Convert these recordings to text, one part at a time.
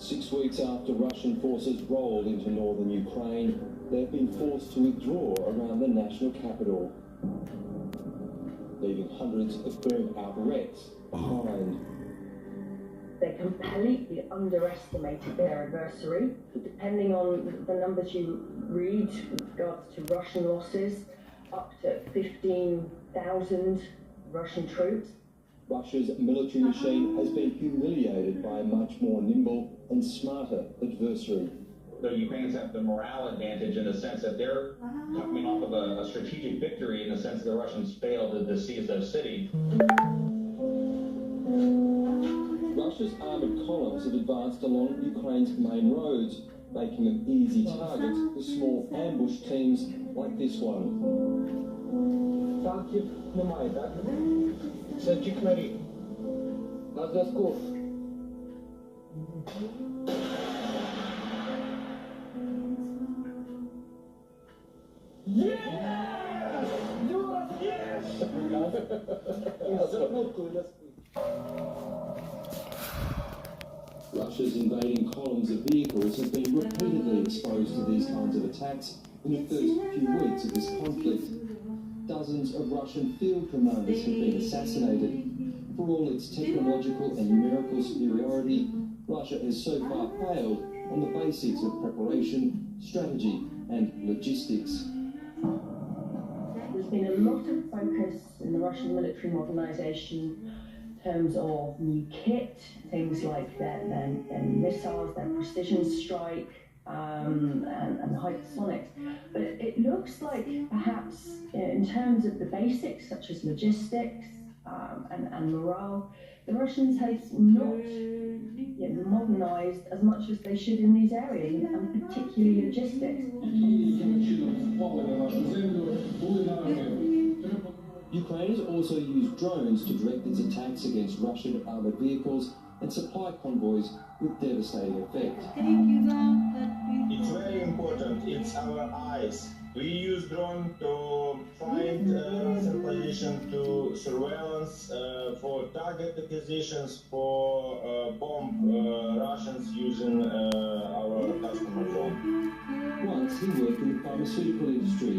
6 weeks after Russian forces rolled into northern Ukraine, they've been forced to withdraw around the national capital, leaving hundreds of burned-out wrecks behind. They completely underestimated their adversary. Depending on the numbers you read with regards to Russian losses, up to 15,000 Russian troops. Russia's military machine has been humiliated by a much more nimble and smarter adversary. The Ukrainians have the morale advantage in the sense that they're coming off of a strategic victory in the sense that the Russians failed to seize their city. Russia's armoured columns have advanced along Ukraine's main roads, making them easy targets for small ambush teams like this one. Танків немає, так? Це тікнарі. На зв'язку. Russia's invading columns of vehicles have been repeatedly exposed to these kinds of attacks in the first few weeks of this conflict. Dozens of Russian field commanders have been assassinated. For all its technological and numerical superiority, Russia has so far failed on the basics of preparation, strategy and logistics. There's been a lot of focus in the Russian military modernisation in terms of new kit, things like their missiles, their precision strike, and hypersonics. But it looks like perhaps in terms of the basics such as logistics and morale, the Russians have not modernised as much as they should in these areas, and particularly logistics. Ukraine has also used drones to direct its attacks against Russian armoured vehicles and supply convoys with devastating effect. It's very important, it's our eyes. We use drone to find some position, to surveillance, for target acquisitions, for bomb Russians using our customer drone. Once he worked in the pharmaceutical industry.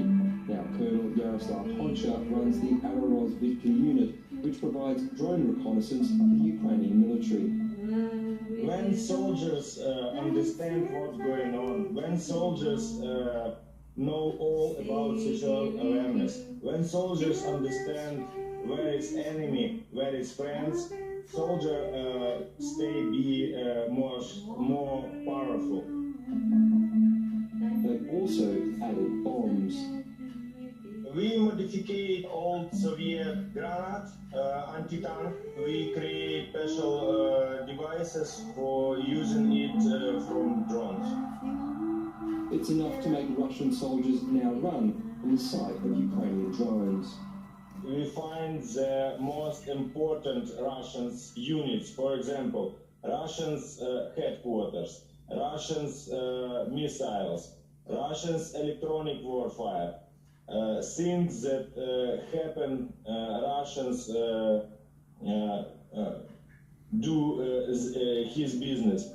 Now Colonel Yaroslav Honcha runs the Arorozvitka unit, which provides drone reconnaissance of the Ukrainian military. When soldiers understand what's going on, when soldiers know all about social awareness, when soldiers understand where is enemy, where is friends, soldier be more powerful. They've also added bombs. We modificate old Soviet granate, anti-tank. We create special devices for using it from drones. It's enough to make Russian soldiers now run from the sight of Ukrainian drones. We find the most important Russians units, for example, Russians headquarters, Russians missiles, Russians electronic warfare. Things that happen, Russians do his business.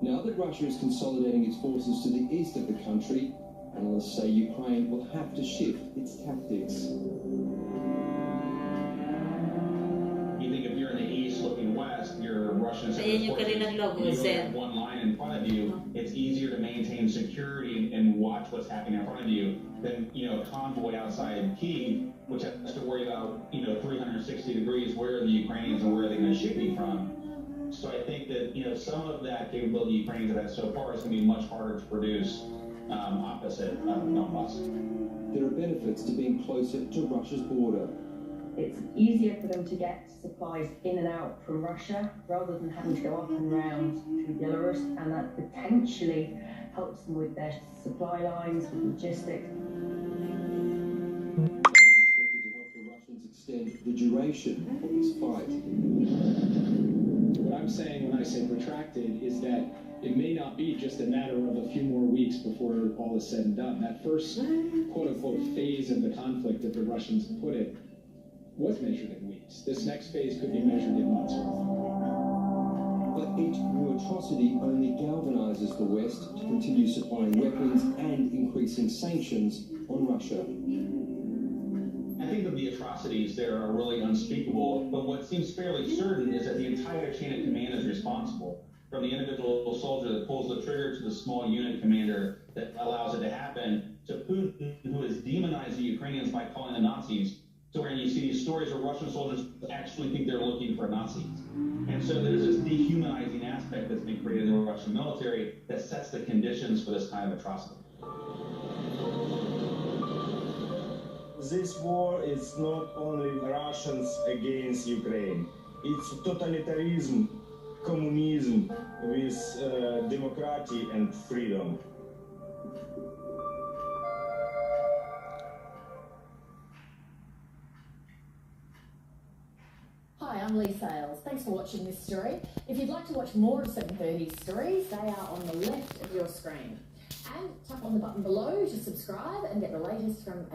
Now that Russia is consolidating its forces to the east of the country, analysts say Ukraine will have to shift its tactics. You think if you're in the east looking west, your Russians have Ayan yung kanilang logo, you Zen. have one line in front of you, it's easier to maintain security and watch what's happening in front of you than, a convoy outside Kyiv, which has to worry about, 360 degrees where are the Ukrainians and where are they going to shoot me from. So I think that, some of that capability Ukrainians have had so far is going to be much harder to produce opposite Donbass. There are benefits to being closer to Russia's border. It's easier for them to get supplies in and out from Russia rather than having to go up and round through Belarus, and that potentially helps them with their supply lines, with logistics. It is expected to help the Russians extend the duration of this fight. What I'm saying when I say protracted is that it may not be just a matter of a few more weeks before all is said and done. That first quote-unquote phase of the conflict, if the Russians put it, was measured in weeks. This next phase could be measured in months. But Each new atrocity only galvanizes the West to continue supplying weapons and increasing sanctions on Russia. I think that the atrocities there are really unspeakable, but what seems fairly certain is that the entire chain of command is responsible. From the individual soldier that pulls the trigger to the small unit commander that allows it to happen, to Putin, who has demonized the Ukrainians by calling them Nazis, to where you see these stories where Russian soldiers actually think they're looking for Nazis. And so there's this dehumanizing aspect that's been created in the Russian military that sets the conditions for this kind of atrocity. This war is not only Russians against Ukraine. It's totalitarianism, communism with democracy and freedom. Hi, I'm Lee Sales. Thanks for watching this story. If you'd like to watch more of 730's stories, they are on the left of your screen. And tap on the button below to subscribe and get the latest from